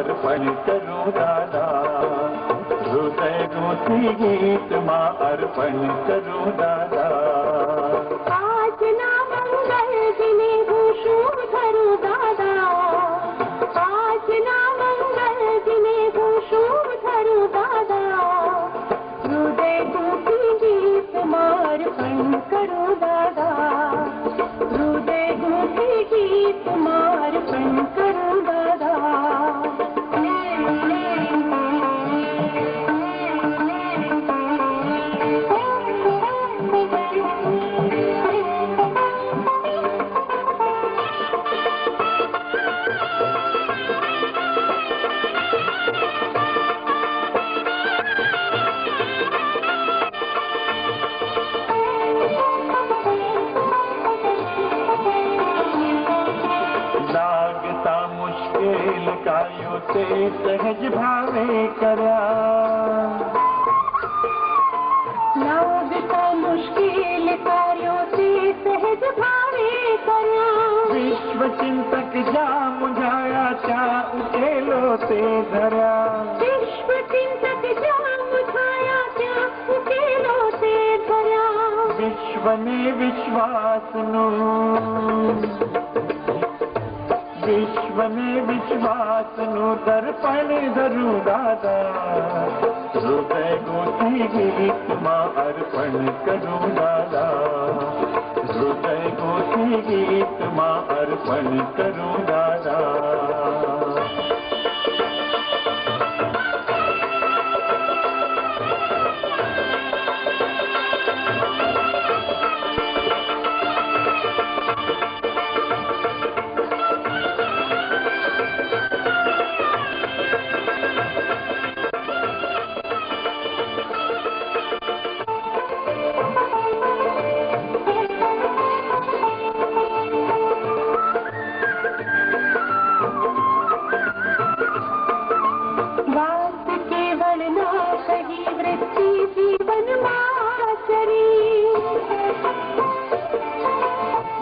अर्पण करूं दादा, हृदय गूंथी गीत मां अर्पण करूं दादा। आज ना मंगल दिने घोषूं धरूं दादा, आज ना मंगल दिने घोषूं धरूं दादा, हृदय गूंथी गीत मां अर्पण करूं दादा, हृदय गूंथी गीत मां अर्पण करूं दादा। लागता मुश्किल कायो ते सहज भावे करा, लागता मुश्किल कार्यों से सहज भावे करा, विश्व चिंतक जा मुझाया चा उकेलो ते धरा, विश्व चिंतक जा मुझाया क्या उकेलो से धरा, विश्व ने विश्वास नु, विश्व में विश्वास नु दर्पण धरूं दादा, हृदय गूंथी गीत मां अर्पण करूं दादा, हृदय गूंथी गीत मां अर्पण करूं दादा। बात केवल ना कही वृत्ति जीवन माचरी,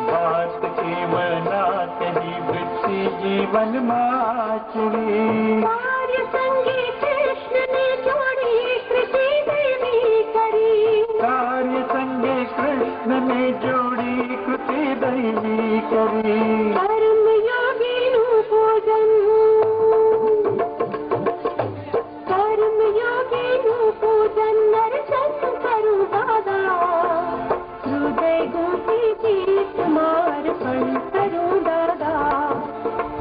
बात केवल ना कही वृत्ति जीवन माचरी, कार्य संगी कृष्ण ने जोड़ी कृति देवी करी, कार्य संगे कृष्ण ने जोड़ी कृति दैवी करी, कर्म योगी नु पूजन, कर्म योगी नु पूजन दर्शन करूं दादा, हृदय गूंथी गीत मां अर्पण करूं दादा,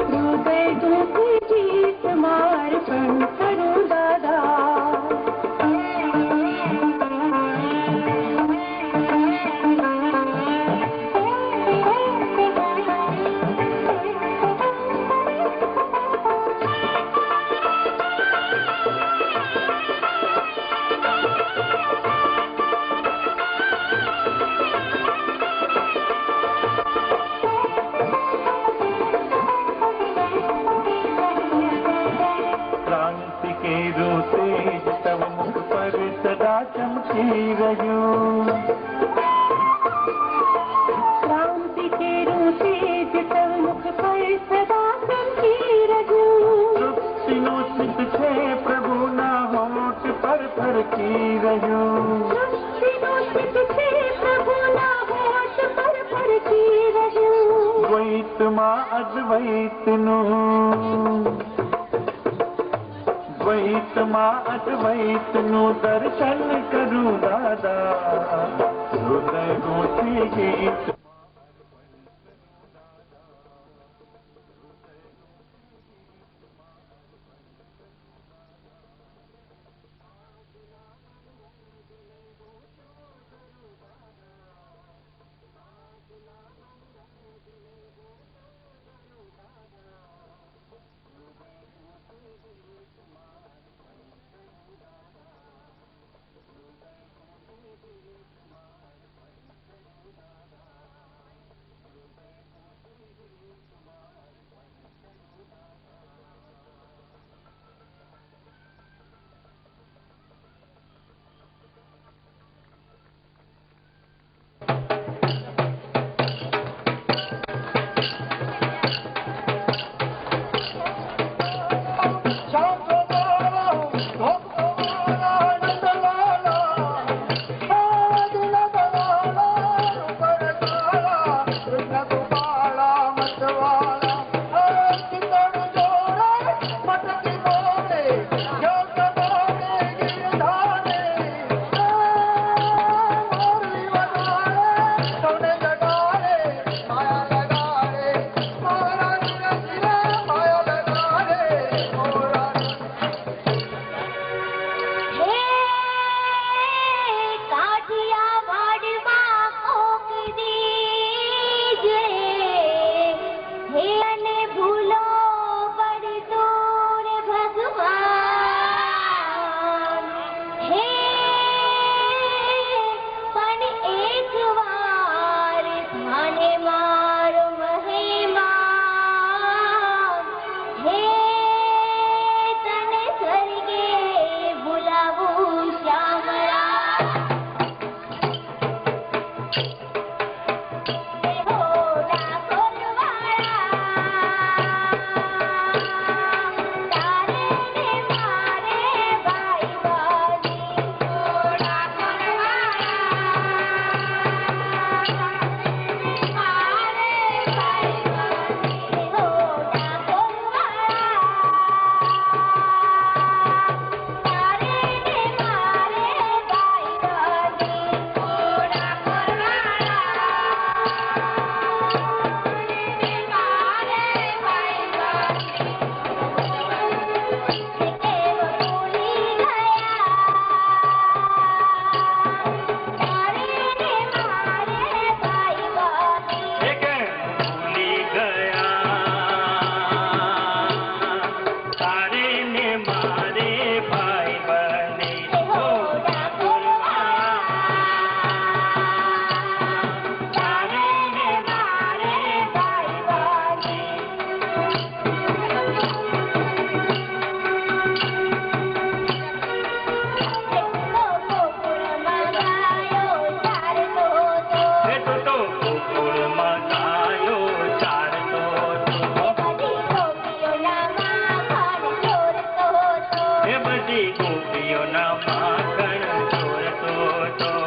हृदय गूंथी गीत मां अर्पण करूं दादा। क्रांति के रू तेज तब मुख पर सदा चमकी रह्यूं, क्रांति के रू तेज तब मुख पर सदा चमकी रहूं, तृप्तिनो चित छे प्रभु ना होठ पर फरकी रह्यूं, सृष्टिनोचित छे प्रभु ना होठ पर फरकी रहूं, द्वैत मां अद्वैत नु, द्वैत मां अद्वैत नु दर्शन करूं दादा, हृदय गूंथी गीत બધી ગોપીઓના માખણ ચોરતો તો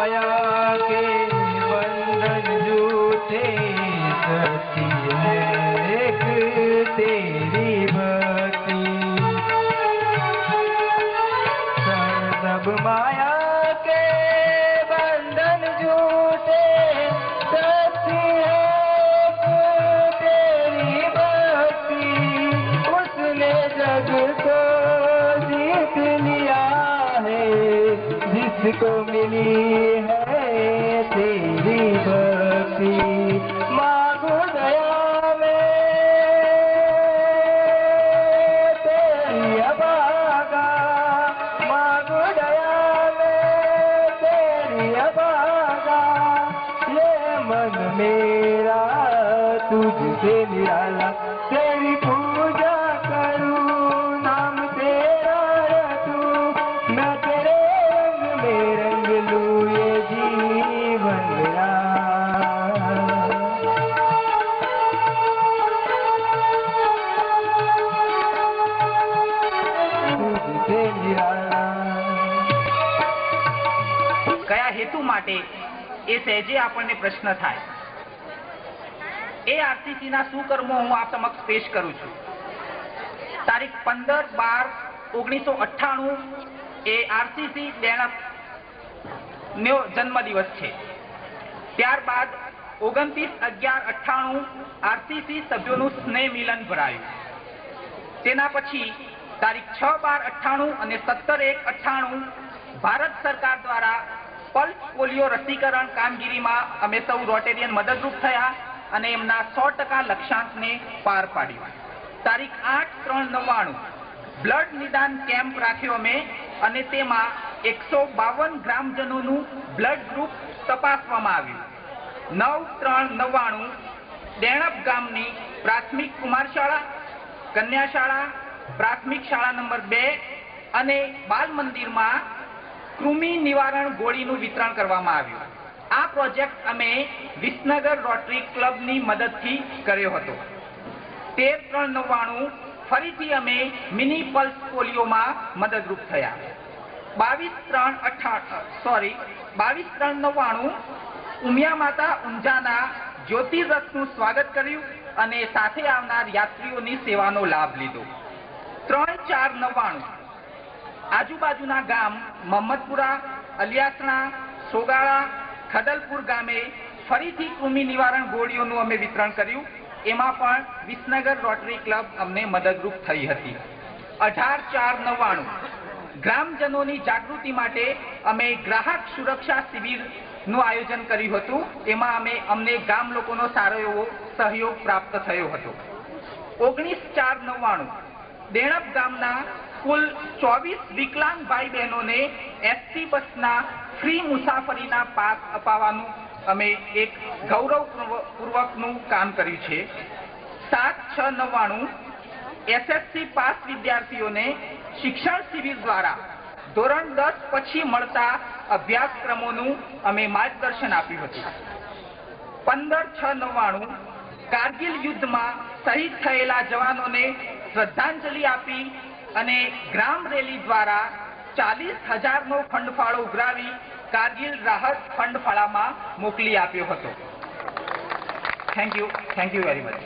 माया के बंधन झूठे सच्ची है एक तेरी भक्ति सब माया के बंधन झूठे सच्ची है एक तेरी भक्ति उसने जग को जीत लिया है जिसको मिली है तेरी भक्ति मांगो दया में तेरी अभागा मांगो दया में तेरी अभागा ये मन मेरा तुझसे निराला तेरी पूजा करूं नाम तेरा रटूं मैं तेरे रंग में रंग लूं ये जीवन मेरा तुझसे निराला કયા હેતુ માટે એ સહેજે આપણને પ્રશ્ન થાય. એ આરસીસી ના સુકર્મો હું આપ સમક્ષ પેશ કરું છું. તારીખ 15/12/1998 એ આરસીસી ડેણપ નો જન્મદિવસ છે. ત્યારબાદ 29/11/98 આરસીસી સભ્યોનું સ્નેહ મિલન ભરાયું. તેના પછી તારીખ 6/12/98 અને 17/1/98 ભારત સરકાર દ્વારા પલ્સ પોલિયો રસીકરણ કામગીરીમાં અમે સૌ રોટેરિયન મદદરૂપ થયા અને એમના 100% લક્ષ્યાંકને પાર પાડ્યું. તારીખ 8/3/99 બ્લડ નિદાન કેમ્પ રાખ્યો અમે અને તેમાં 152 ગ્રામજનોનું બ્લડ ગ્રુપ તપાસવામાં આવ્યું. 9/3/99 ડેણપ ગામની પ્રાથમિક કુમાર શાળા, કન્યા શાળા, પ્રાથમિક શાળા નંબર 2 અને બાલ મંદિરમાં કૃમિ નિવારણ ગોળીનું વિતરણ કરવામાં આવ્યું. આ પ્રોજેક્ટ અમે વિસનગર રોટરી ક્લબની મદદથી કર્યો હતો. 13/3/99 ફરીથી અમે મિની પલ્સ પોલિયોમાં મદદરૂપ થયા. 22/3/99 ઉમિયા માતા ઊંઝાના જ્યોતિરથનું સ્વાગત કર્યું અને સાથે આવનાર યાત્રીઓની સેવાનો લાભ લીધો. 3/4/99 આજુબાજુના ગામ મહમ્મદપુરા, અલિયાસણા, સોગાળા, ખદલપુર ગામે ફરીથી કૃમિ નિવારણ ગોળીઓનું અમે વિતરણ કર્યું. એમાં પણ વિસનગર રોટરી ક્લબ અમને મદદરૂપ થઈ હતી. 18/4/99 ગ્રામજનોની જાગૃતિ માટે અમે ગ્રાહક સુરક્ષા શિબિરનું આયોજન કર્યું હતું. એમાં અમને ગામ લોકોનો સારો એવો સહયોગ પ્રાપ્ત થયો હતો. 19/4/99 ડેણપ ગામના કુલ 24 વિકલાંગ ભાઈ બહેનોને એસટી બસના ફ્રી મુસાફરીના પાસ અપાવવાનું અમે એક ગૌરવપૂર્વકનું કામ કર્યું છે. 7/6/99 એસએસસી પાસ વિદ્યાર્થીઓને શિક્ષણ શિબિર દ્વારા ધોરણ 10 પછી મળતા અભ્યાસક્રમોનું અમે માર્ગદર્શન આપ્યું હતું. 15/6/99 કારગિલ યુદ્ધમાં શહીદ થયેલા જવાનોને શ્રદ્ધાંજલિ આપી અને ગ્રામ રેલી દ્વારા 40,000નો ફંડફાળો ઉઘરાવી કારગિલ રાહત ફંડફાળામાં મોકલી આપ્યો હતો. Thank you very much.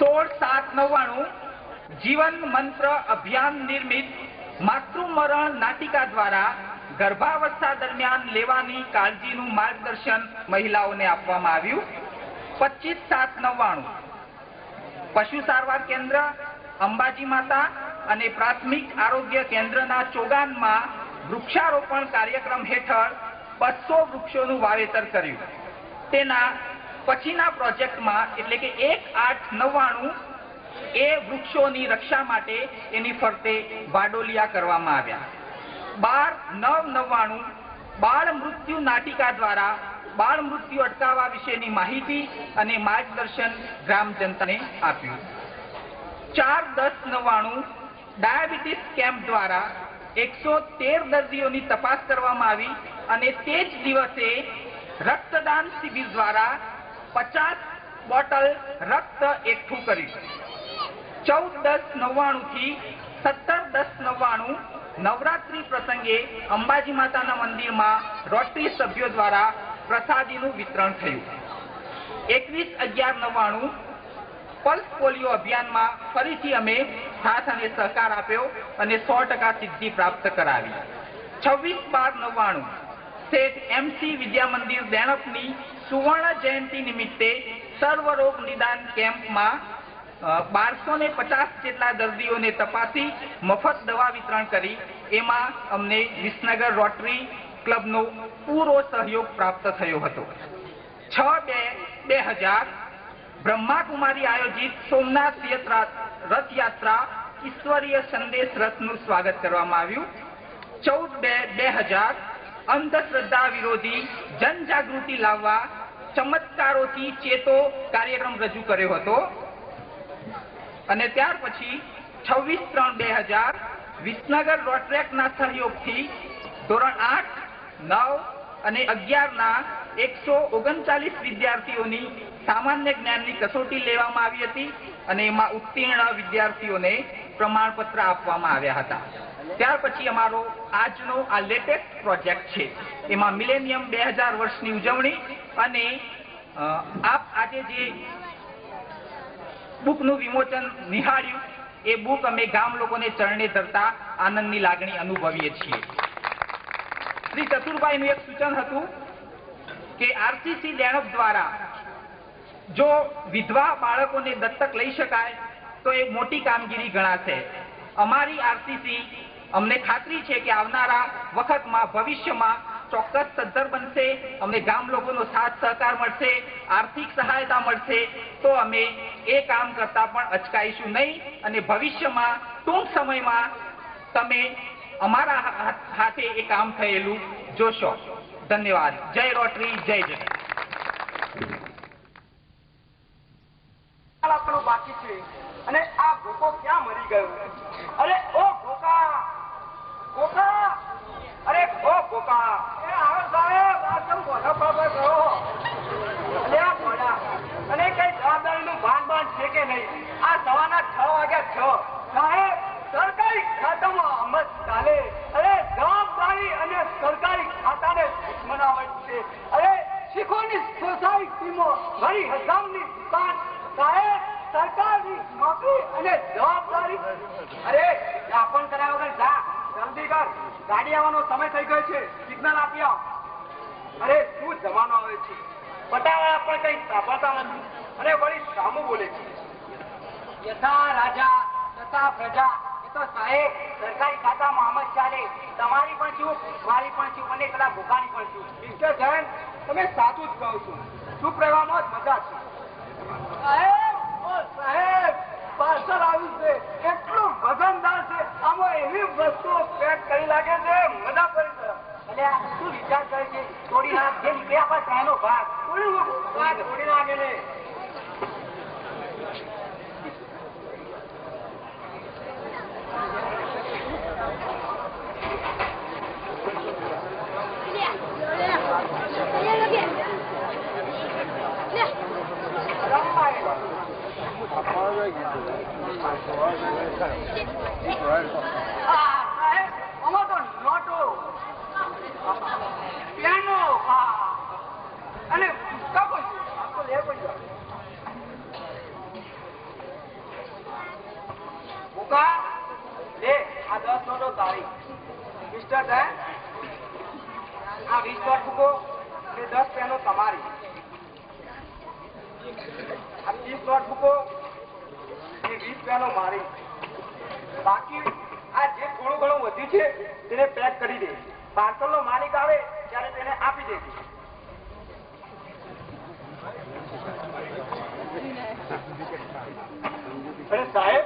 16/7/99 જીવન મંત્ર અભિયાન નિર્મિત માતૃમરણ નાટિકા દ્વારા ગર્ભાવસ્થા દરમિયાન લેવાની કાળજીનું માર્ગદર્શન મહિલાઓને આપવામાં આવ્યું. 25/7/99 પશુ સારવાર કેન્દ્ર, અંબાજી માતા અને પ્રાથમિક આરોગ્ય કેન્દ્રના ચોગાનમાં વૃક્ષારોપણ કાર્યક્રમ હેઠળ 200 વૃક્ષોનું વાવેતર કર્યું. તેના પછીના પ્રોજેક્ટમાં એટલે કે 1/8/99 એ વૃક્ષોની રક્ષા માટે એની ફરતે વાડોલિયા કરવામાં આવ્યા. 12/9/99 બાળ મૃત્યુ નાટિકા દ્વારા બાળ મૃત્યુ અટકાવવા વિશેની માહિતી અને માર્ગદર્શન ગ્રામ જનતાને આપ્યું. 4/10/99 ડાયાબિટીસ કેમ્પ દ્વારા 113 દર્દીઓની તપાસ કરવામાં આવી અને તે જ દિવસે રક્તદાન શિબિર દ્વારા 50 બોટલ રક્ત એકઠું કર્યું. 14/10/99 થી 17/10/99 નવરાત્રી પ્રસંગે અંબાજી માતાના મંદિરમાં રોટરી સભ્યો દ્વારા પ્રસાદીનું વિતરણ થયું. 21/11/99 પલ્સ પોલિયો અભિયાનમાં ફરીથી અમે સાથ અને સહકાર આપ્યો અને 100% સિદ્ધિ પ્રાપ્ત કરાવી. 26/12/99 શેઠ MC વિદ્યા મંદિર દેણપની સુવર્ણ જયંતિ નિમિત્તે સર્વરોગ નિદાન કેમ્પમાં 1250 જેટલા દર્દીઓને તપાસી મફત દવા વિતરણ કરી. એમાં અમને વિસનગર રોટરી ક્લબનો પૂરો સહયોગ પ્રાપ્ત થયો હતો. 6/2/2000 બ્રહ્માકુમારી આયોજિત સોમનાથ રથયાત્રા ઈશ્વરીય સંદેશ રથનું સ્વાગત કરવામાં આવ્યું. 14/2/2000 અંધશ્રદ્ધા વિરોધી જનજાગૃતિ લાવવા ચમત્કારોથી ચેતો કાર્યક્રમ રજૂ કર્યો હતો. અને ત્યાર પછી 26/3/2000 વિસનગર રોટરેકના સહયોગથી ધોરણ 8, 9 અને 11ના 139 વિદ્યાર્થીઓની સામાન્ય જ્ઞાનની કસોટી લેવામાં આવી હતી અને એમાં ઉત્તીર્ણ વિદ્યાર્થીઓને પ્રમાણપત્ર આપવામાં આવ્યા હતા. ત્યાર પછી અમારો આજનો આ લેટેસ્ટ પ્રોજેક્ટ છે. એમાં મિલેનિયમ 2000 વર્ષની ઉજવણી અને આપ આજે જે બુકનું વિમોચન નિહાળ્યું એ બુક અમે ગામ લોકોને ચરણે ધરતા આનંદની લાગણી અનુભવીએ છીએ. શ્રી ચતુરભાઈનું એક સૂચન હતું કે RCC દેણપ દ્વારા જો વિધવા બાળકોને દત્તક લઈ શકાય તો એ મોટી કામગીરી ગણાશે. અમારી RCC અમને ખાતરી છે કે આવનારા વખતમાં ભવિષ્યમાં ચોક્કસ સદ્ધર બનશે. અમને ગામ લોકોનો સાથ સહકાર મળશે, આર્થિક સહાયતા મળશે તો અમે એ કામ કરતા પણ અચકાઈશું નહીં અને ભવિષ્યમાં ટૂંક સમયમાં તમે અમારા હાથે એ કામ થયેલું જોશો. ધન્યવાદ. જય રોટરી, જય જય. બાકી છે અને આ ભૂકો ક્યાં મરી ગયો? અરે ઓ ભૂકા, ભૂકા, અરે ઓ ભૂકા, એ આવે સાહેબ, આ કેમ બોલો બાબા કરો? અરે આ બોલા અને કઈ જવાબદારીનું ભાન છે કે નહીં? આ સવારના 6 વાગ્યા 6 સાહેબ, સરકારી ખાતામાં અમત ચાલે. અરે જવાબદારી અને સરકારી ખાતાને દુશ્મનાવટ છે. અરે શીખોની સોસાયટીમાં ઘણી હજામની દુકાન સાહેબ, સરકારની નોકરી અને જવાબદારી. અરે આપણ કર્યા વગર જા, જલ્દી કર, ગાડી આવવાનો સમય થઈ ગયો છે, સિગ્નલ આપી આવ. અરે શું જમાનો આવે છે, પટાવાળા પણ કઈ સાંભળતા નથી અને વળી સામું બોલે છે. યથા રાજા તથા પ્રજા. એ તો સાહેબ સરકારી ખાતામાં આમ જ ચાલે. તમારી પણ ચૂપ, મારી પણ ચૂપ અને પેલા ભૂખાની પણ ચૂપ. મિસ્ટર જૈન, તમે સાચું જ કહો છો. ચૂપ રહેવામાં જ મજા છે. સાહેબ પાર્સલ આવ્યું છે, એટલું વજનદાર છે, આમાં એવી વસ્તુઓ પેક કરી લાગે છે, મજા પડી જાય. એટલે શું વિચાર કરે છે? તોડી નાખ, જે નીકળ્યા પર તેનો ભાગ તોડી નાખે ને. આમાં તો નોટો, પેનો અને પુસ્તકો લે પડ્યો. ભૂકા લે આ 10 નોટો તારી. મિસ્ટર જૈન, આ 20 નોટ મૂકો એ 10 પેનો તમારી. આ 30 નોટ મૂકો એ 20 પેનો મારી. બાકી આ જે થોડું ઘણું વધ્યું છે તેને પેક કરી દે. પાર્સલ નો માલિક આવે ત્યારે તેને આપી દે. અરે સાહેબ,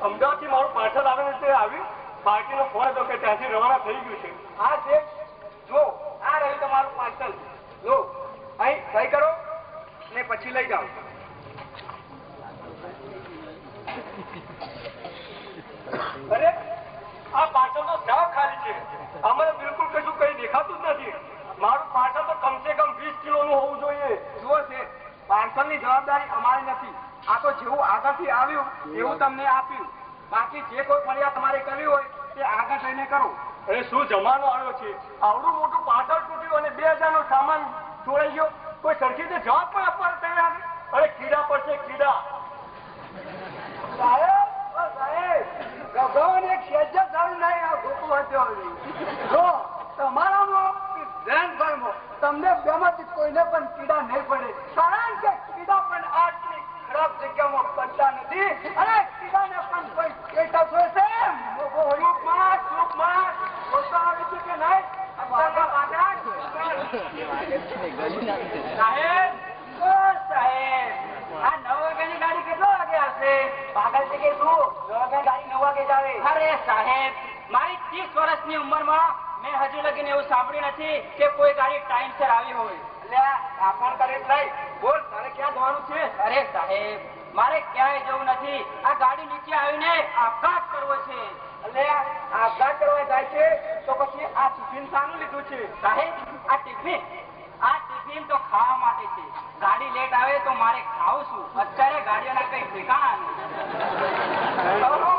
અમદાવાદ થી મારું પાર્સલ આવે તે આવ્યું. પાર્ટીનો ફોન હતો કે ત્યાંથી રવાના થઈ ગયું છે. હા છે, જો આ રહ્યું તમારું પાર્સલ. લો અહીં સહી કરો ને પછી લઈ જાઓ. અરે આ પાર્સલ તો સાવ ખાલી છે. આમાં બિલકુલ કશું કઈ દેખાતું જ નથી. મારું પાર્સલ તો કમસે કમ 20 કિલોનું હોવું જોઈએ. જુઓ છે, પાર્સલની જવાબદારી અમારી નથી. આ તો જેવું આગળથી આવ્યું એવું તમને આપ્યું. બાકી જે કોઈ ફરિયાદ તમારે કરવી હોય તે આગળ થઈને કરો. અરે શું જમાનો આવ્યો છે, આવડું મોટું પાછળ તૂટ્યું અને 2000 નો સામાન ચોરાઈ ગયો, કોઈ સરખી રીતે જવાબ પણ આપવા તૈયાર નથી. અરે કીડા પડશે કીડા. સાહેબ ગભરાવાની એક સેજ સારું નહીં. આ ગોકું હતો જો તમારામાં ધ્યાન ફરમો, તમને બેમાંથી કોઈને પણ કીડા નહીં પડે, કારણ કે કીડા પણ આટલી ખરાબ જગ્યામાં પડતા નથી. અને કીડાને પણ કોઈ કહેતા હોય છે ચૂપમાં બોલતો આવે છે કે નહીં? સાહેબ આ 9 વાગ્યાની ગાડી કેટલો વાગે આવશે? પાગલ છે કે શું? 9 વાગ્યા ગાડી 9 વાગે જ આવે. અરે સાહેબ મારી 30 વર્ષની ઉંમરમાં મેં હજુ લગીને એવું સાંભળ્યું નથી કે કોઈ ગાડી ટાઈમસર આવી હોય. એટલે આપણ કરે નહીં. બોલ તારે ક્યાં જવાનું છે? અરે સાહેબ મારે ક્યાંય જવું નથી. આ ગાડી નીચે આવીને આપઘાત કરવો છે. એટલે આપઘાત કરવા જાય છે તો પછી આ ટિફિન શાનું લીધું છે? સાહેબ આ ટિફિન તો ખાવા માટે છે. ગાડી લેટ આવે તો મારે ખાવું છું. અત્યારે ગાડીઓના કઈ ઠેકાણા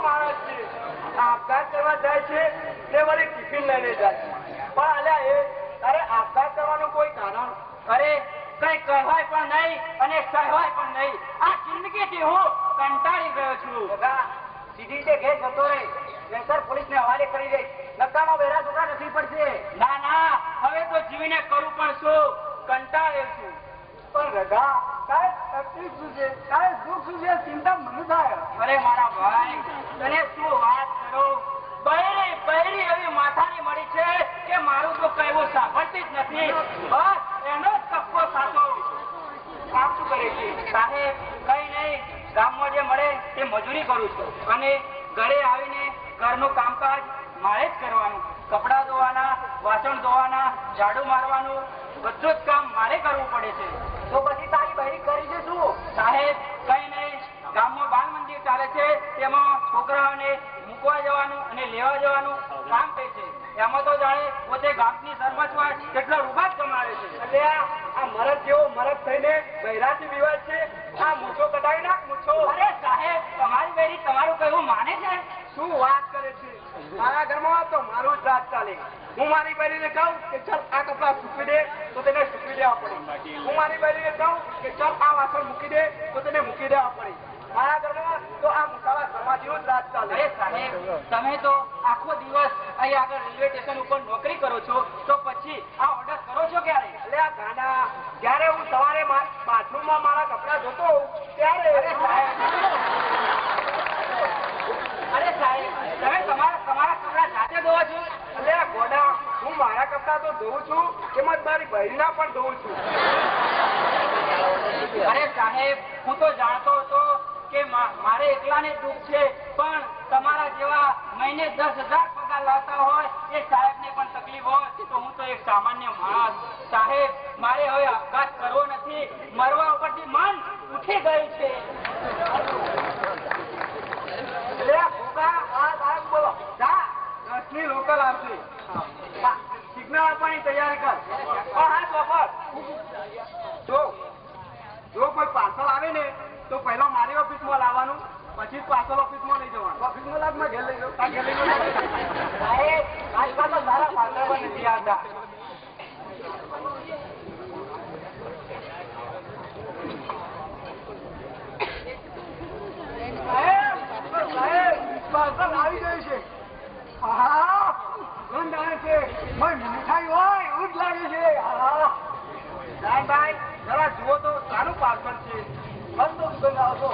માણસ છે. આપઘાત કરવા જાય છે તે વળી ટિફિન લઈને જાય. પણ અલ્યા એ તારે આપઘાત કરવાનું કોઈ કારણ? અરે કઈ કહેવાય પણ નહીં અને સહેવાય પણ નહીં. આ જિંદગીથી હું કંટાળી ગયો છું. સીધી રીતે ઘેર જતો રહે, વેસર પોલીસને હવાલે કરી દે. નકામા બેરા છોકરા નથી પડશે. ના ના હવે તો જીવીને કરું પણ શું, કંટાળે છું. પણ રગા કાંઈ તકલીફ શું છે, કાંઈ દુઃખ શું છે, ચિંતા મને થાય. અરે મારા ભાઈ તને શું વાત કરું, બૈરી એવી માથાની મળી છે કે મારું તો કહેવું સાંભળતી જ નથી. બસ એનો જ કપકો સાચો. કામ શું કરે છે? સાહેબ કઈ નહીં, ગામમાં જે મળે તે મજૂરી કરું છું અને ઘરે આવીને ઘરનું કામકાજ મારે જ કરવાનું. કપડાં ધોવાના, વાસણ ધોવાના, ઝાડુ મારવાનું બધું જ કામ મારે કરવું પડે છે. તો પછી તારી બૈરી કરી છે શું? સાહેબ કઈ નહીં, ગામમાં બાલ મંદિર ચાલે છે તેમાં છોકરાઓને મૂકવા જવાનું અને લેવા જવાનું કામ કરે છે. એમાં તો જાણે પોતે ગામની સરપંચ હોય કેટલો રૂપા જ કમાડે છે. એટલે આ મરદ જેવો મરદ થઈને બૈરાથી વિવાદ છે. આ મૂછો કઢાવી નાખ મૂછો. અરે સાહેબ તમારી બૈરી તમારું કહેવું માને છે? શું વાત કરે છે? મારા ઘરમાં તો મારું જ રાજ ચાલે. હું મારી બૈરીને કહું કે ચાલ આ કપડા સૂકવી દે તો તેને સૂકવી દેવા પડે. હું મારી બૈરીને કહું કે ચાલ આ વાસણ મૂકી દે તો તેને મૂકી દેવા પડે. મારા ઘરમાં તો આ મુસાવા સમાજનું જ રાજ ચાલે. અરે સાહેબ તમે તો આખો દિવસ અહીં આગળ રેલવે સ્ટેશન ઉપર નોકરી કરો છો તો પછી આ ઓર્ડર કરો છો ક્યારે? એટલે આ ગાડા જ્યારે હું સવારે બાથરૂમમાં મારા કપડા ધોતો ત્યારે. અરે સાહેબ તમે તમારા કપડા જાતે ધોવો છો? એટલે આ ગોડા હું મારા કપડા તો ધોઉં છું એમાં મારી બહેરીના પણ ધોઉં છું. અરે સાહેબ હું તો જાણતો હતો કે મારે એકલાને દુઃખ છે, પણ તમારા જેવા મહિને 10,000 પગાર લાવતા હોય એ સાહેબને પણ તકલીફ હોય તો હું તો એક સામાન્ય માણસ. સાહેબ મારે હવે આપઘાત કરવો નથી, મરવા ઉપરથી મન ઉઠી ગયું છે. બોલો 10ની લોકલ આવશે. સિગ્નલ આપવાની તૈયારી કર. હા ચોપર જો કોઈ પાર્સલ આવે ને તો પહેલા મારી ઓફિસમાં લાવવાનું, પછી જ પાર્સલ ઓફિસમાં લઈ જવાનું. ઓફિસમાં લાવ ઘેર લઈ જાઉં. આજકાલ તો સારા પાર્સલ નથી આવતા. પાર્સલ આવી ગયું છે. હા ગંધ આવે છે. મીઠાઈ હોય એવું જ લાગે છે. હા ભાઈ જરા જુઓ તો સારું પાર્સલ છે. સુગંધ આવતો.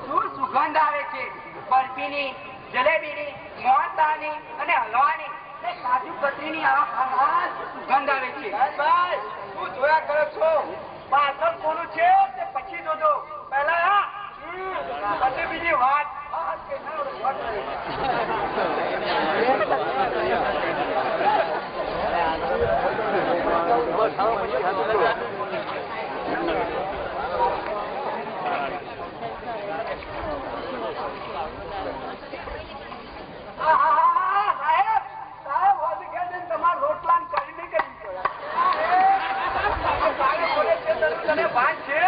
શું સુગંધ આવે છે? બરફીની, જલેબીની, મોહનથાળની અને હલવાની અને કાજુ કતરીની સુગંધ આવે છે. ભાઈ શું જોયા કરો છો? પાર્સલ કોનું છે તે પછી જોજો. પહેલા પછી બીજી વાત. તમારા રોટલા કરી નહીં કરી વાત છે.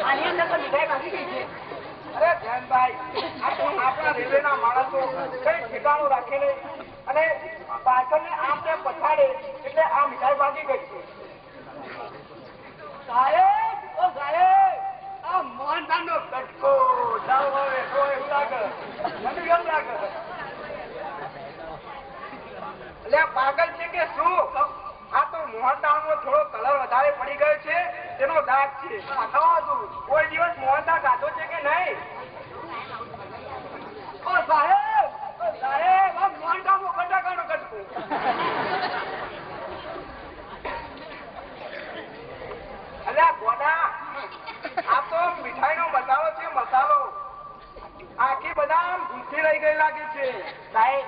આની અંદર તો મીઠાઈ બાકી ગઈ છે. અરે ધ્યાનભાઈ, આ તો આપણા રેલવેના માણસો કઈ ઠેકાણું રાખે નહીં અને પાછળને આમ તેમ પછાડે એટલે આ મીઠાઈ ભાગી ગઈ છે. સાહેબ, ઓ સાહેબ, આ મોહનદાનનો કટકો જાવ હવે તો એવું લાગે, મને કેમ લાગે? એટલે પાગલ છે કે શું? આ તો મોહનદાળનો થોડો કલર વધારે પડી ગયો છે, તેનો દાગ છે. કોઈ દિવસ મોહનદાળ ખાધો છે કે નહીં? ઓ સાહેબ, ઓ સાહેબ, આ મોહનદાળનો બટાકાનો કટકો. અલ્યા ગોડા, આ તો મીઠાઈનો મસાલો છે, મસાલો. આખી બધા ભૂલથી રહી ગઈ લાગે છે. સાહેબ,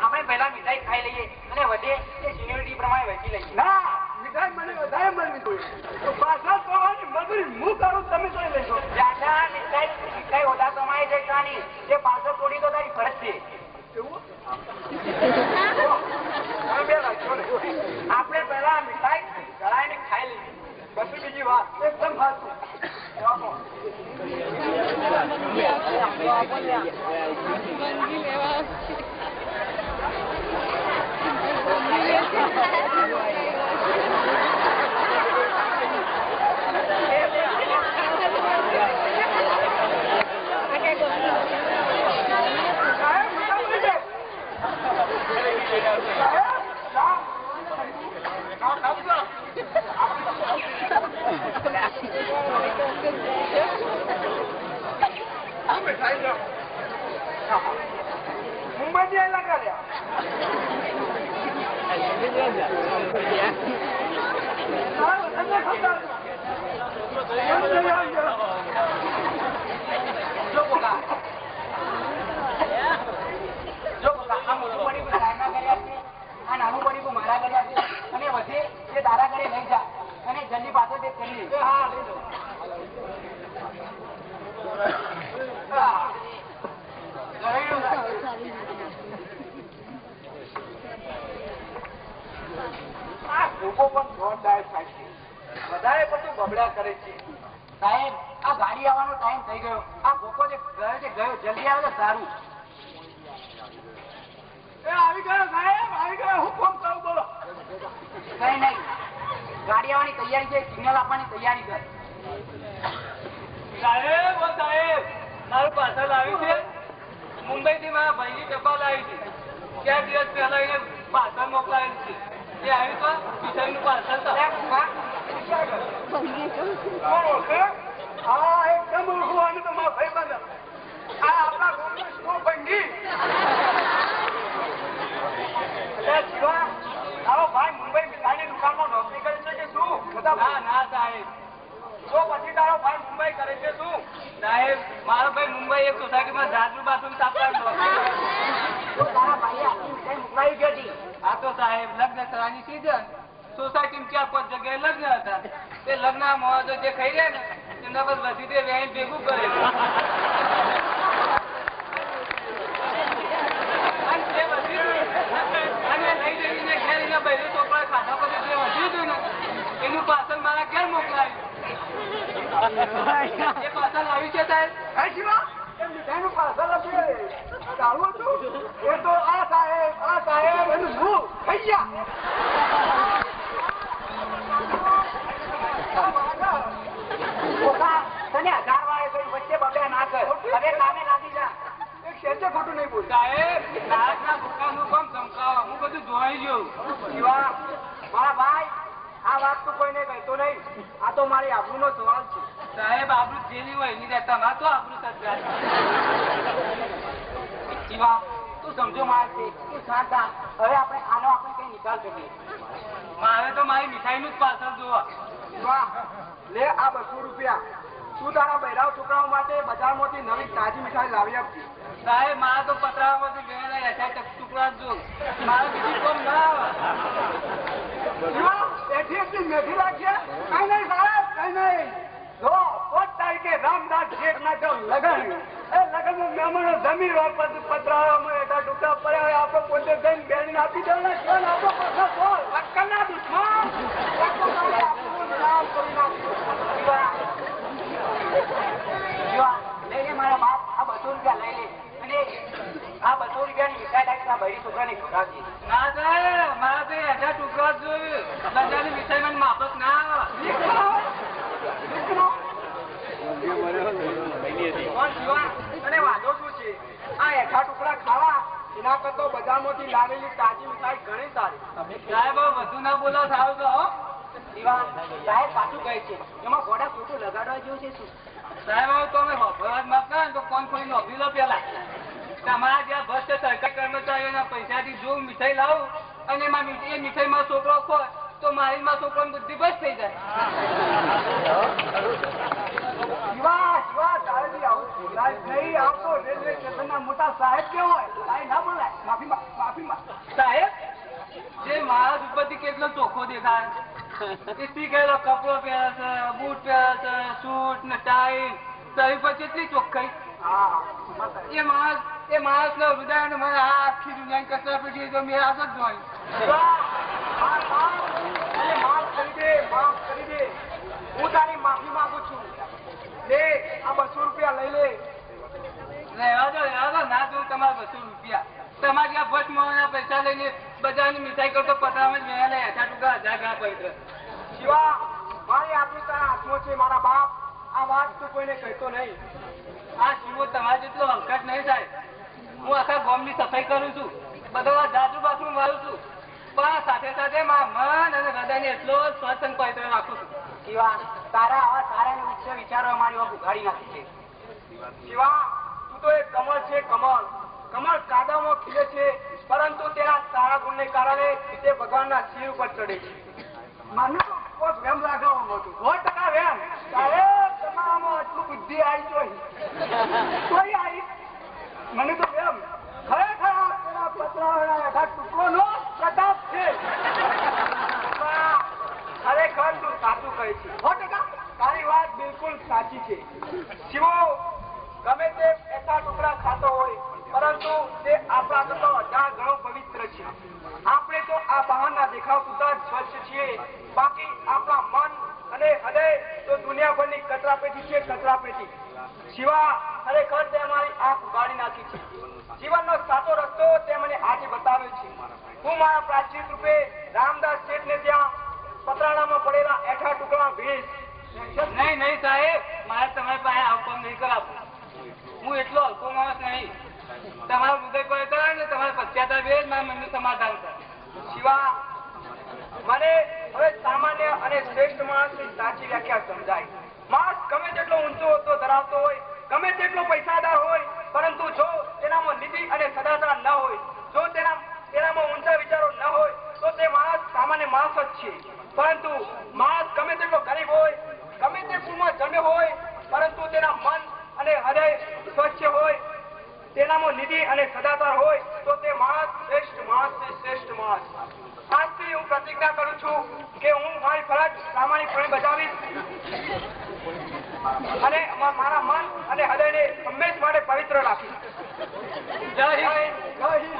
આપણે પહેલા મીઠાઈ ખાઈ લઈએ અને વધે એ સિનિયોરિટી પ્રમાણે વહેંચી લઈએ. ના, મીઠાઈ મને વધારે મળવી જોઈએ. તો પાછળ થવાની મજૂરી હું કરું, તમે કરી લેશો. દાદા, મીઠાઈ ઓછા સમયે છે ખાની, જે પાછળ તોડી તો તારી ફરજ છે. એવું? આપણે પહેલા મીઠાઈ ગળાઈને ખાઈ લઈએ, પછી બીજી વાત. એકદમ સાચું. મુંબઈ આવેલા કર્યા જો બોલા આ મોટું પડીકું તારના કર્યા છે, આ નાનું પડીકું મારા કર્યા છે, અને વધે તે તારા ઘરે લઈ જા અને જલ્દી પાછો તે કરી લે. હા, લઈ લો. આ લોકો પણ જોરદાર થાય છે, વધારે પડતું બબડા કરે છે. સાહેબ, આ ગાડી આવવાનો ટાઈમ થઈ ગયો. આ ભોકો જે ગયો છે ગયો, જલ્દી આવે તો સારું. એ આવી ગયો સાહેબ, આવી ગયો. હું ફોન કરું, બોલો. કઈ નહીં, ગાડી આવવાની તૈયારી છે, સિગ્નલ આપવાની તૈયારી કર. સાહેબ, ઓ સાહેબ, મારું પાર્સલ આવ્યું છે. મુંબઈ થી મારા ભાઈની ટપાલ આવી છે. 4 દિવસ પહેલા એને પાર્સલ મોકલાવેલ છે. એ આવ્યું તો મીઠાઈનું પાર્સલ તો. હા, એકદમ ઓળખવાનું તો મારા ભાઈ બંધ. આ આપણા ગામનો સ્નો ભંડી. તારો ભાઈ મુંબઈ મીઠાઈની દુકાનમાં નોકરી કરે છે કે શું? ના ના સાહેબ, તો પછી તારો ભાઈ મુંબઈ કરે છે શું? સાહેબ, મારો ભાઈ મુંબઈ એક સોસાયટીમાં ઝાડનું બાથરૂમ સાફ કરતો. તારા ભાઈએ આપણી મીઠાઈ મોકલાવી ગઈ હતી. આ તો સાહેબ લગ્ન થવાની સીઝન, સોસાયટીમાં 4-5 જગ્યાએ લગ્ન હતા. તે લગ્ન મોજો જે ખાઈ રહ્યા ને એમના પર બધી તે વેણ ભેગું કરેલું. અને લઈ જઈને ઘેર એના બહેરો છોકરા ખાધા પછી જે વધ્યું હતું ને એનું પાર્સલ મારા ઘેર મોકલાયું. એ પાર્સલ આવ્યું છે સાહેબ? કઈ શિવા? એમ મીઠાઈનું પાર્સલ હતું. ચાલુ હતું એ તો આ સાહેબ એનું મું ખાઈ ગયા. તને 1000 વાળે વચ્ચે બબે ના કર. હવે કામે લાગી જા. એક શેઠે ખોટું નહીં બોલ. સાહેબ, નાકના ભૂકાનું કામ ધમકાવા હું બધું જોઈ ગયું. શિવા, મારા ભાઈ, આ વાત તો કોઈને કહેતો નહીં. આ તો મારી આબરૂનો સવાલ છે. સાહેબ, આબરૂ જેવી હોય એની રહેતા ના તો આબરૂ સજ્જાય. શિવા, તું સમજો મારા છે. તું શાંત થા. હવે આપણે કઈ નિકાલ કરીએ. મારે તો મારી મીઠાઈનું જ પાર્સલ જોવા. શિવા, લે આ 200 રૂપિયા. તું તારા બૈરાવ છોકરાઓ માટે બજારમાંથી નવી તાજી મીઠાઈ લાવી આપજે. સાહેબ, મારા તો પતરામાંથી ગયેલા યથા ટુકડા જો મારે બીજી કોમ ના આવે. શિવા, એટલી મેથી રાખીએ. કઈ નહીં સાહેબ, કઈ નહીં. જો 5 તારીખે રામદાસ શેઠના જો લગન, એ લગનમાં મહેમાનો જમીન પતરાવામાં એટલા ટુકડા પડ્યા હોય. આપણે પોતે જઈને બેન આપી દેવાના છે. આપણો પ્રશ્ન સોલ અક્કલના દુશ્મન નામ કરી નાખ્યું. શિવા, લઈને મારા બાપ બજારની મીઠાઈ મને માફક ના આવે. અને વાંધો શું છે આ એઠા ટુકડા ખાવા એના કરતો બજારમાંથી લાવેલી તાજી મીઠાઈ ઘણી સારી. સાહેબ વધુ ના બોલો સારું તો હો. સાહેબ સાચું કહે છે એમાં ઘોડા ખોટું લગાડવા જેવું છે શું? સાહેબ તો અમે વપરાશ માંગતા ને તો કોણ કોઈ નોકરી લો પેલા. તમારા જ્યાં બસ છે સરકારી કર્મચારીઓના પૈસાથી જો મીઠાઈ લાવું અને એમાં એ મીઠાઈમાં છોકરો ખોય તો મારી માં છોકરાની બુદ્ધિ બસ થઈ જાય. મોટા સાહેબ કેવાય ના બોલાય. માફી સાહેબ જે માણસ ઉપરથી કેટલો ચોખ્ખો દેખાય ઇસ્ત્રી કરેલો કપડો પહેરે છે, બૂટ પહેરે છે, સૂટ ને ટાઈ, શરીર પર કેટલી ચોખ્ખાઈ. એ માણસ નો હૃદય ને મને આ આખી દુનિયા કચરા પેટી તો મેં આ જ જોઈ. માફ કરી દે હું તારી માફી માંગુ છું. લે આ 200 રૂપિયા લઈ લે. રહેવા દો ના દઉં તમારા 200 રૂપિયા. તમારે ત્યાં બસ મળવાના પૈસા લઈને બજારની મીઠાઈ કરતો પતરામાં જ મેં લે હેઠા ટુકા 1000 ઘા પવિત્ર. શિવા મારી આપણી તારા હાથમાં છે. મારા બાપ આ વાત તું કોઈને કહેતો નહીં. આ શિવો તમારા જેટલો હલકટ નહીં થાય. હું આખા ગામની સફાઈ કરું છું, બધો જાજુ બાથરૂમ વાળું છું, પણ સાથે સાથે મારા મન અને હૃદયને એટલો સ્વચ્છ અને પવિત્ર રાખું છું. શિવા તારા આવા સારા અને ઉચ્ચ વિચારો અમારી વાત ઉઘાડી નાખી છે. શિવા તું તો એક કમળ છે. કમળ કાદવમાં ખીલે છે, પરંતુ તેના સારા ગુણને કારણે તે ભગવાનના શિર ઉપર ચડે છે. માનું કોઈ વેમ લાગવામાં હતું 100% વેમ. સાહેબ તમારામાં આટલું બુદ્ધિ આવી જોઈ કોઈ આવી મને તો વેમ ખરેખર તેના પતરાના હેઠા ટુકડોનો પ્રતાપ છે. ખરેખર તું સાચું કહે છે. 100% તારી વાત બિલકુલ સાચી છે. શિવો ગમે તે એકા ટુકડા ખાતો હોય પરંતુ તે આપણા કરતા 1000 ગણો પવિત્ર છે. આપણે તો આ બહારના દેખાવ પૂરતા જ સ્વચ્છ છીએ, બાકી આપણા મન અને હૃદય તો દુનિયાભરની કચરાપેટી છે. કચરાપેટી. શિવા ખરેખર તે અમારી આંખ ઉગાડી નાખી છે. જીવનનો સાચો રસ્તો તે મને આજે બતાવ્યો છે. હું મારા પ્રાચીન રૂપે રામદાસ શેઠને ત્યાં પતરાણામાં પડેલા એઠા ટુકડા ભેજ. નહીં સાહેબ, મારે તમારી પાસે આવકામ નહીં કરાવું. હું એટલો હલકો માણસ નહીં. તમારું હૃદય પર કરે ને તમારે પશ્ચાતાપ એ જ મારા મનનું સમાધાન કરે. શિવા મને હવે સામાન્ય અને શ્રેષ્ઠ માણસની સાચી વ્યાખ્યા સમજાય. માણસ ગમે તેટલો ઊંચો હોદ્દો ધરાવતો હોય, ગમે તેટલો પૈસાદાર હોય, પરંતુ જો તેનામાં નીતિ અને સદાચાર ન હોય, જો તેનામાં ઊંચા વિચારો ન હોય, તો તે માણસ સામાન્ય માણસ જ છે. પરંતુ માણસ ગમે તેટલો ગરીબ હોય, ગમે તે કુળમાં જન્મ્યો હોય, પરંતુ તેના મન અને હૃદય સ્વચ્છ હોય, તેનામાં નીતિ અને સદાચાર હોય, તો તે માણસ શ્રેષ્ઠ માણસ છે. શ્રેષ્ઠ માણસ. આજથી હું પ્રતિજ્ઞા કરું છું કે હું મારી ફરજ પ્રામાણિકપણે બજાવીશ અને મારા મન અને હૃદયને હંમેશ માટે પવિત્ર રાખીશ. જય હિન્દ. જય હિન્દ.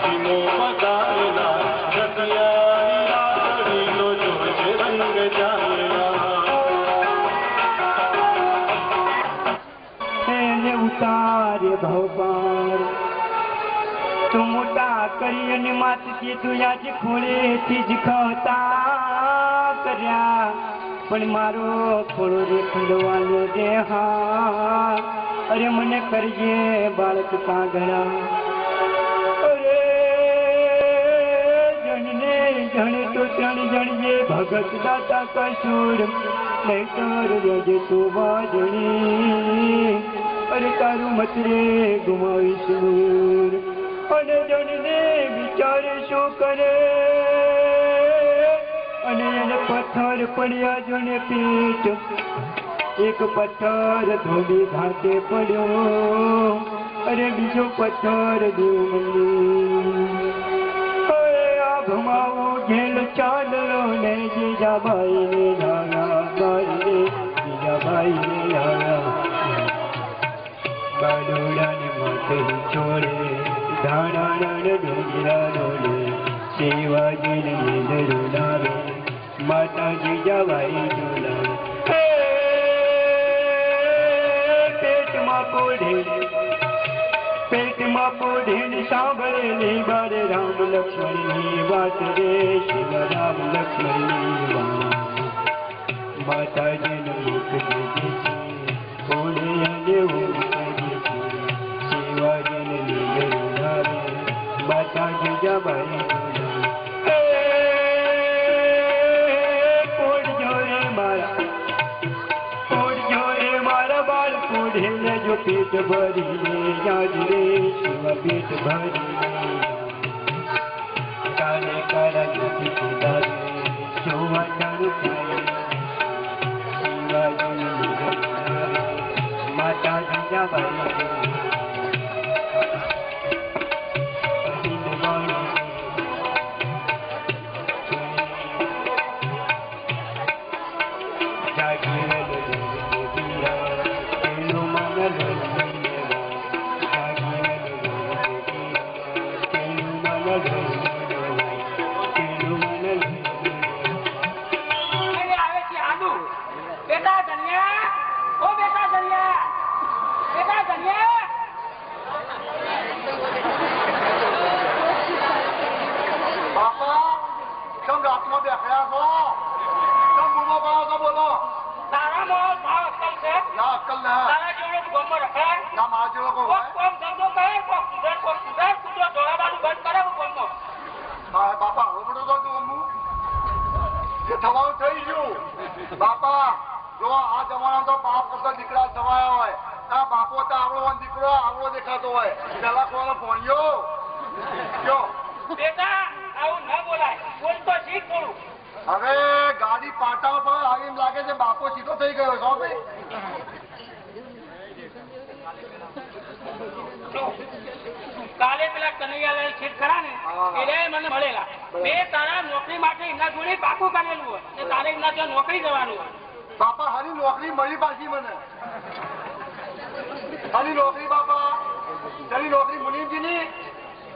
Dhimo bagaarna ગોપાલ તું મોટા કરી અને માતથી તું આજે ખોળેથી જ ખાતા કર્યા પણ મારો ખોળો રે ખંડવાનો દે હા અરે મને કરજે બાળક કાગડા અરે જણને જણ તો ત્રણ જણજે ભગત દાતા કસૂર નહીં તર રજે તું વાજણી અરે તારું મત રે ગુમાવીશ નૂર અને જણને વિચાર શું કરે અને એને પથ્થર પડ્યા જોને પીઠ એક પથ્થર ધોબી ઘાટે પડ્યો અરે બીજો પથ્થર દેવ મંદિર આ ભમાવો ઘેલ ચાંદલો ને જીજાબાઈ ને ધારા બાઈ રે જીજાબાઈ ને ધારા બાડોડા ને માથે ચોળે ધાણા ડોંગરા ડોલે શિવાજી ને ડોલાવે માતા જીજાબાઈ ડોલાવે પેટમાં પોઢીને સાંભળેલી બારે રામ લક્ષ્મણની વાત રે શિવ રામ લક્ષ્મણની વાત માતાજીનો મુખ દેજે છે પોઢે અને હું કહે છે શિવાજીને લીલે ઉડાવે માતા જીજાબાઈ જો પેટ ભરીને યાદ રે શિવ પેટ ભરીને કાલે કાળા જોતી ખુદા રે શોવાચારું થાય શિવાજી માતા જીજાબાઈ કાલે પેલા કનૈયાલાલ શેઠ ખરા ને એ મને મળેલા મેં તારા નોકરી માટે એમના જોડે પાકું કરેલું હોય ને તારે એમના ત્યાં નોકરી જવાનું હોય બાપા હારી નોકરી મળી પાછી મને હારી નોકરી બાપા તારી નોકરી મુનિમજી ની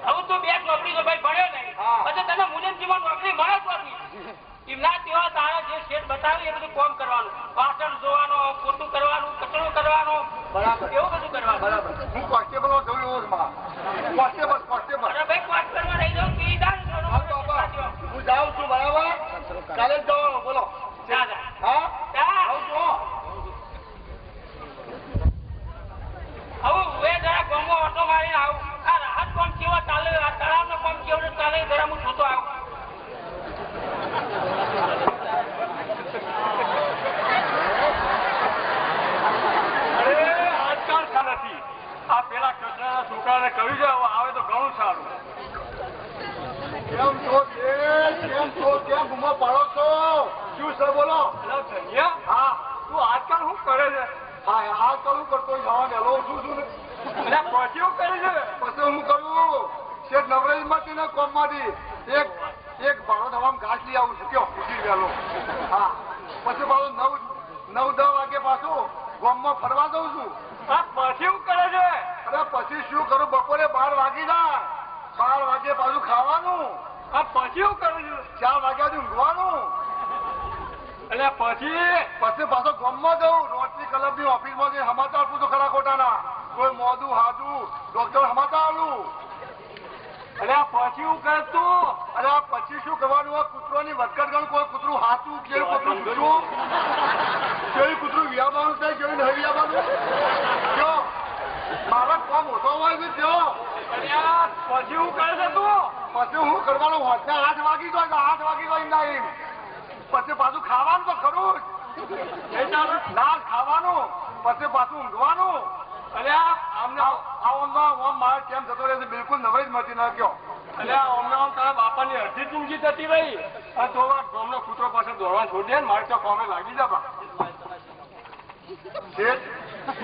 હવે તું બે નોકરી તો ભાઈ ભણ્યો નહીં પછી તને મુનિમજી માં નોકરી મળે જ નથી એમના તેવા તારા જે શેઠ બતાવે એ બધું કામ કરવાનું વાસણ ધોવાનો પોતું કરવાનું કચરો કરવાનો બરાબર એવું બધું કરવાનું બરાબર હું કોન્સ્ટેબલ જોયું કોન્સ્ટેબલ અરે ભાઈ વાત કરવા રહી જાઉં પી દાન હું જાઉં છું બરાબર કાલે જ જવાનું બોલો હા આવજો હવે હું જરા ગમો ઓટો મારીને આવું આ રાહત કોમ કેવો ચાલે આ તળાવનો કોમ કેવો ચાલે જરા હું જોતો આવું આ પેલા કચરાના છોકરાને કહ્યું છે આવે તો ઘણું સારું કેમ છો કેમ ગુમો પાડો છો શું છે બોલો હા તું આજકાલ શું કરે છે હા આજકાલ હું કરતો જવા વહેલો ઉઠું છું ને પછી હું કરે છે પછી હું કરું શેઠ નવરાજ માંથી કોમ માંથી એક ભાડો દવામાં ઘાસ લઈ આવું છું કયો ઉઠી વહેલો હા પછી પાછું 9-10 વાગે પાછું ગામમાં ફરવા દઉં છું પછી શું કરે છે અરે પછી શું કરું બપોરે 12 વાગી જાય 12 વાગે પાછું ખાવાનું પછી શું કરું છું 4 વાગ્યા ઊંઘવાનું એટલે પછી પાછો ગામમાં જવું રોટરી ક્લબની ઓફિસમાં જઈને સમાચાર પૂછો ખરા ખોટાના કોઈ મોડું હાજું ડોક્ટર હમાતા આલું. અરે પછી હું કરતું અરે પછી શું કરવાનું? આ કૂતરોની વધઘટ ગણ કોઈ કૂતરું હાથું કેવું કૂતરું કૂતરું કેવું કૂતરું વ્યાવાનું થાય કેવું નહીં વ્યાવાનું જો મારા કામ ઓછો હોય છે જો. અરે પછી હું કરે તું પછી હું કરવાનું હોતા 8 વાગી જાય 8 વાગી જાય નહીં પછી પાછું ખાવાનું તો ખરું જ ના ખાવાનું પછી પાછું ઊંઘવાનું. અરે આમને મારે કેમ થતો રહે છે બિલકુલ નવાઈ જ મળતી ના કયો. અરે આમ તારા બાપાની અડધી જિંદગી જતી રહી અને તો ગામનો કૂતરો પાસે દોડવા છોડી દે ને મારે તો કોમે લાગી જા બા.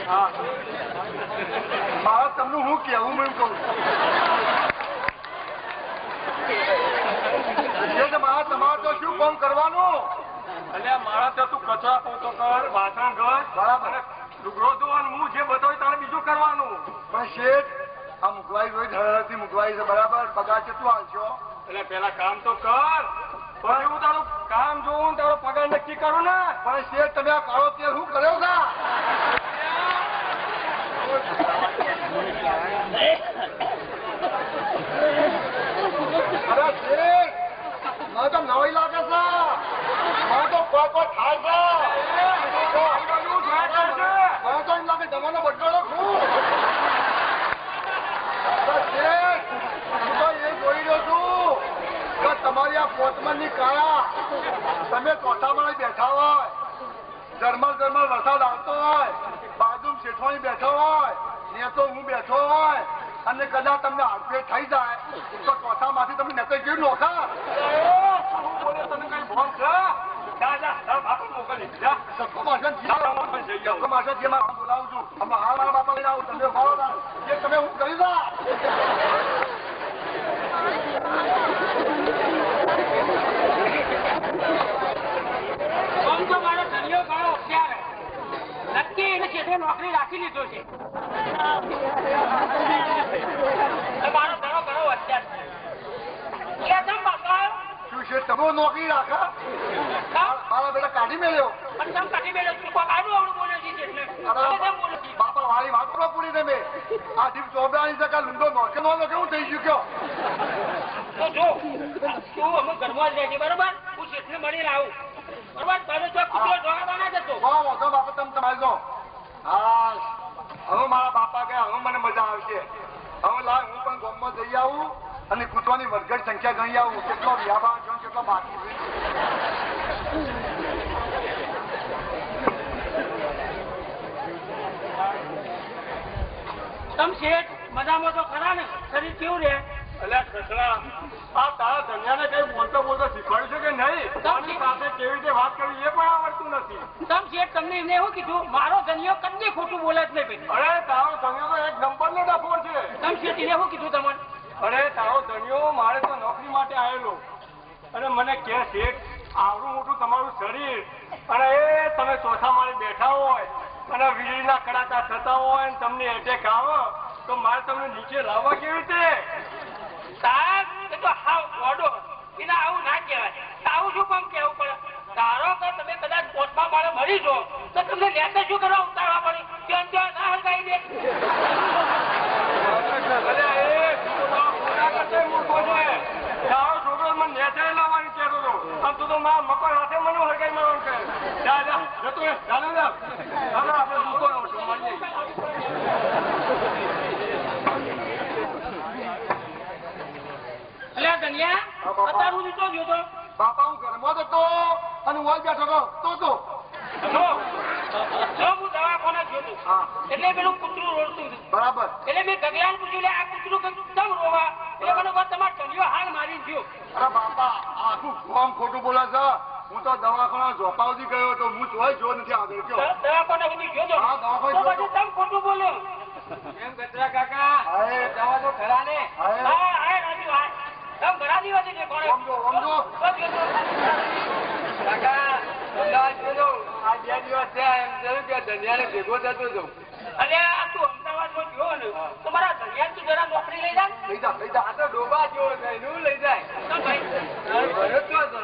હા મારે તમને હું કેવું એમ કહું મારે તમારે તો શું કામ કરવાનું? અલ્યા મારા ત્યાં તું કચરા પોતો કર વાસણ ઘસ બરાબર લુગડો ધોવાનું હું જે બતાવ્યું તારે બીજું કરવાનું. પણ શેઠ આ મુકવાઈ રોજ હળહળથી મુકવાઈ છે બરાબર પગાર કેટલું આવશો? એટલે પેલા કામ તો કર પછી હું તારું કામ જોઉં તારો પગાર નક્કી કરું ને. પણ શેઠ તમે આ કાળો તેલ શું કર્યો કા? અરે શેઠ મને તો નવાઈ લાગે છે મને તો કોઈ થાય છે મને તો એમ લાગે જમાનો બદલો ખૂબ. શેઠ હું તો એ જોઈ રહ્યો છું કે તમારી આ પોતમનની કાયા તમે ચોથામાં બેઠા હોય ઝરમર વરસાદ આવતો હોય બાજુ શેઠવાણી બેઠો હોય ને તો હું બેઠો હોય અને કદાચ તમને હાથપેટ થઈ જાય તો ચોથામાંથી તમે નેતા કેવી નોખા તને કઈ ભોગ છે બોલાવું છું મારા બાપા લઈને આવું તમે તમે હું કરી દા. મારો ધનિયો ઘણો હોશિયાર નક્કી એને ક્ષેત્રે નોકરી રાખી લીધો છે. મારો ઘણો હોશિયાર શું છે તમે નોકરી રાખા? મારા બેટા કાઢી મેળ્યો બાપા વાળી વાત પૂરો પૂરી તમે આ દીપ ચોબરાની ટકા લૂંડો નોકે નો કેવું થઈ ગયું કયો? જો તું અમે ઘરમાં જ રહે છે બરોબર હું શેઠને મળીને આવું બરોબર તારો જો કૂતરો જોવા ના જતો વાંધો બાપા તમે તમારી દો. હા હવે મારા બાપા ગયા હવે મને મજા આવશે. હવે લાય હું પણ ગામમાં જઈ આવું અને કૂતરાની વધઘટ સંખ્યા ગણી આવું કેટલો વ્યાપાર છો કેટલો બાકી છે. તમ શેઠ મજામાં તો ખરા ને શરીર કેવું રે? અલ્યા ખસડા આ તારા ધનિયાને કઈ બોલતો શીખવાડ્યું છે કે નહીં? તારી સાથે કેવી રીતે વાત કરવી એ પણ આવડતું નથી. તમ શેઠ તમને એમને એવું કીધું મારો ધનિયો કદી ખોટું બોલે જ નહીં ભાઈ. અરે તારો ધનિયો તો એક નંબરનો ડફોર છે. તમ શેઠ એને એવું કીધું તમને? અરે તારો ધનિયો મારે તો નોકરી માટે આવેલો અને મને કે શેઠ આવડું મોટું તમારું શરીર અને એ તમે ચોથા માળે બેઠા હોય અને વીજળીના કડાકા થતા હોય અને તમને એટેક આવે તો મારે તમને નીચે લાવવા કેવી રીતે? સાહેબ એ તો હાવ ગોડો એને આવું ના કહેવાય. આવું શું કામ કહેવું પડે? ધારો કે તમે કદાચ પોટમાં માળે મરી જો તો તમને લેતે શું કરવા ઉતારવા પડે? ક્યાં ના હલગાઈ દે. તારો છોકરો મને નેચે લાવવાની કહેતો હતો આમ તો મારા મકર હાથે મને હરગાઈ મારવાનું કહે. જતો ચાલો ને આપણે દુઃખો મળીએ. અલ્યા ધનિયા અત્યાર સુધી તો ગયો તો બાપા હું ઘરમાં હતો અને હું બેઠો તો હું દવાખાને ગયો હતો એટલે પેલું કૂતરું રોડતું હતું બરાબર. એટલે મેં ગગલાને પૂછ્યું લે આ કૂતરું કેમ રોવા? એટલે મને વાત તમારો ધનિયો હાલ મારી ગયો. અરે બાપા આખું ગામ ખોટું બોલે છે. હું તો દવાખાના ઝોપાવથી ગયો તો હું જોઈ જો નથી આગળ કયો દવાખાને સુધી ગયો તો હા, દવાખાને તો ગયો પછી તમે ખોટું બોલ્યો. એમ ગજરા કાકા જવા તો ખરા ને? હા રાજુ હા તમે ઘણા દિવસે દેખાડો. સમજો કાકા અમદાવાદ ગયો આ 2 દિવસ થયા એમ થયું કે ધનિયાને ભેગો થતો હતો. અને આ તું અમદાવાદમાં ગયો ને તો મારા ધનિયાને તું જરા નોકરી લઈ જા. લઈ જા આ તો ડોબા જેવો છે એનું લઈ જાય. તો ભાઈ ભણ્યો જ તો હતો.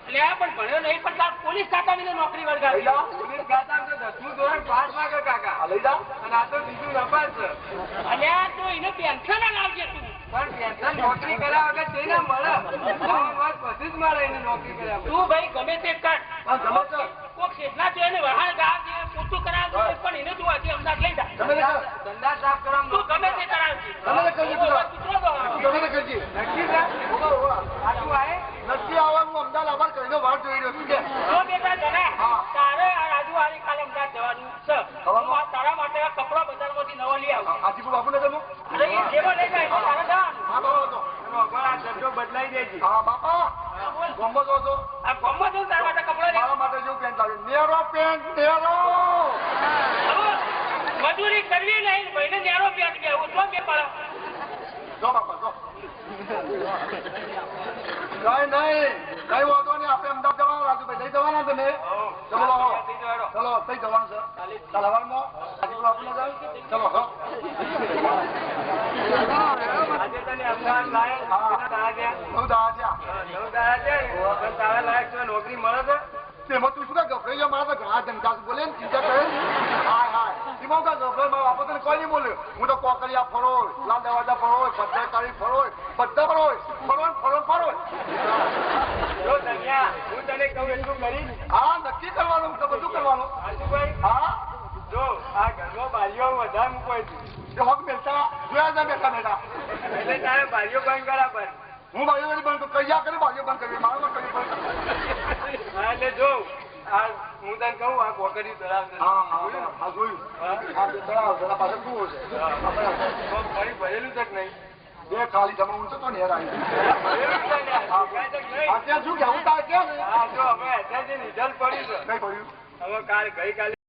એટલે પણ ભણ્યો નહીં પણ તાર પોલીસ ખાતાની તો નોકરી વળગાવી. પોલીસ ખાતામાં તો 10મું ધોરણ પાસ માં કર કાકા આ લઈ જા. અને આ તો બીજું નફા છે અને આ તો એને પેન્શન લાવજે તું. પણ પેન્શન નોકરી કર્યા વગર તે ના મળે વાત બધું જ મળે એને નોકરી કર્યા વગર. તું ભાઈ ગમે તે કર. હા, ગમે તે. કોઈ ખેતના જો એને વહાણ ગાવજે, પોતું કરાવજે, પણ એને તું આજે અમદાવાદ લઈ જા. ગમે તે કર. ધંધા સાફ કરવા તું ગમે તે કરાવજે. ગમે તે કરજે તું. કૂતરો દો. ગમે તે કરજે. નક્કી છે ઉભા, ઉભા. આટલું આવે નથી આવવાનું અમદાવાદ આભાર કરીને વાર જોઈ રહ્યો છું કે જો બેટા જરા, હા. તારે આ રાજુવાળી કાલે અમદાવાદ જવાનું છે. હું આ તારા માટે આ કપડા બજારમાંથી નવો લઈ આવું. આજીપુર બાપુનગરનું? અરે એ જેવો લઈ જાય એટલે તારે જવાનું. હા બરાબર હતો. આ ધંધો બદલાઈ દેજે. હા બાપા ગોમો જો છો આ ગામમાં જઉં તારા માટે કપડા લઈ મારા માટે જેવું પેન્ટ આવ્યું નેરો પેન્ટ નેરો આવું. મજૂરી કરવી નહીં, ભાઈને ન્યારો પેટ બેવું તો બે પડે. જો બાપા જો નહીં કઈ વાંધો નહીં આપણે અમદાવાદ જવાના રાજુભાઈ લઈ જવાના તમે ચલો બાબા ચલો કઈ જવાનું છે ચાલ હવારમાં આજીપુર બાપુનગર ચલો હા આજે તને અમદાવાદ લાયક તારા ત્યાં બહુ દાવા છે પણ તારા લાયક છો નોકરી મળે છે તેમાં તું શું કા ગભરાઈ ગયો મારા તો ઘણા ધંધા બોલે ને ચિંતા કરે હાય હાય એમાં કા ગભરાઈ મારા બાપા તને કોઈ નહીં બોલ્યો હું તો કોકરિયા ફરો લાલ દરવાજા ફરો પદ્ધરકારી ફરો બધા ફરો જો ધન્યા હું તને કહું એટલું કરી હા નક્કી કરવાનું તો બધું કરવાનું આજુભાઈ હા જો આ ઘરમાં બારીઓ વધારે મૂકવાય છે એ હોક બેસતા જોયા જા બેઠા બેઠા એટલે તારે બારીઓ બંધ કરા પર હું બાજુ બંધ કયા કરી બાજુ બંધ કરી મારા કરી બંધ હા એટલે જો આ હું તને કહું આ કોકરી તળાવ છે હા જોયું હા તળાવ જરા પાછળ શું છે ફરી ભરેલું છે કે નહીં બે ખાલી જમા ઊંચો તો નેર આવી ભરેલું છે ને અત્યારે શું કેવું તાર કે હા જો હવે અત્યારે રિઝલ્ટ પડ્યું છે કઈ પડ્યું હવે ગઈકાલે